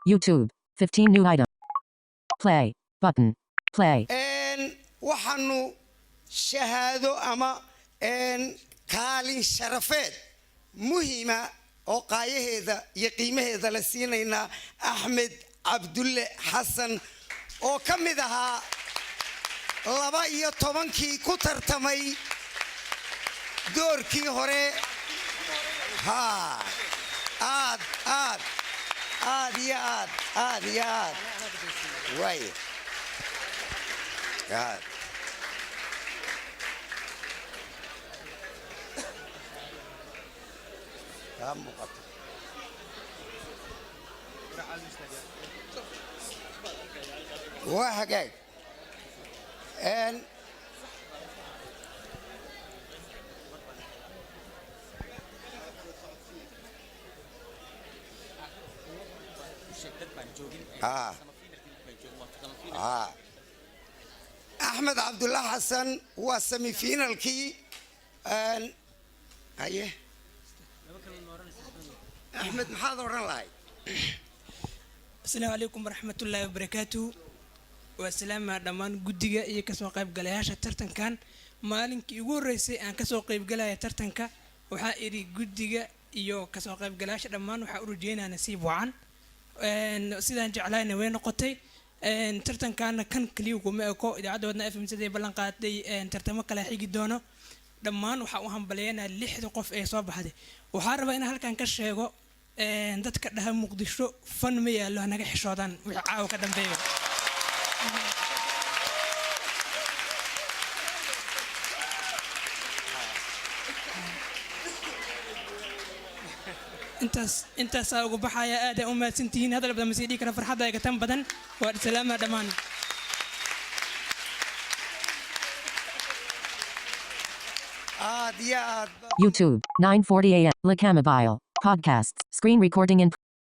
YouTube. 15 new item. Play. Button. Play. waxaanu shahaado ama kaalin sharafeed muhiima oo qaayaheeda iyo qiimaheeda la siinaynaa Axmed Cabdulle Xasan oo ka mid ahaa 12kii ku tartamay doorkii hore aad way وهجاج أحمد عبد الله حسن وسمي فينال كي هيه أحمد محاضر الله. السلام عليكم ورحمة الله وبركاته. والسلام دمان جدية إيه كسوق قيب جلاش ترتن كان مالك يقول رئيسي أن كسوق قيب جلايا ترتن كا وحائري جدية إيو كسوق قيب جلاش دمان وحقول جينا نسيب وعن سيدان جعلنا وين نقطي ترتن كان كليوكم أكو إذا عدودنا FM سيدي بلنقات دي ترتمك لا حيجي دونه دمان وحقوهم بلينا اللي حد قف إيه صوب هذه وحارب إن هالكان كشيء dadka dhaha muqdisho fan ma yaalo naga xishoodan wixii caaw ka dambeeyo intaas ugu baxaya aad u maadsantihiin hadal badan ma sii dhigi kara farxadda ay ka tan badan waa salaama dhamaan YouTube, 9:40 a.m. La Camobile. Podcasts, screen recording in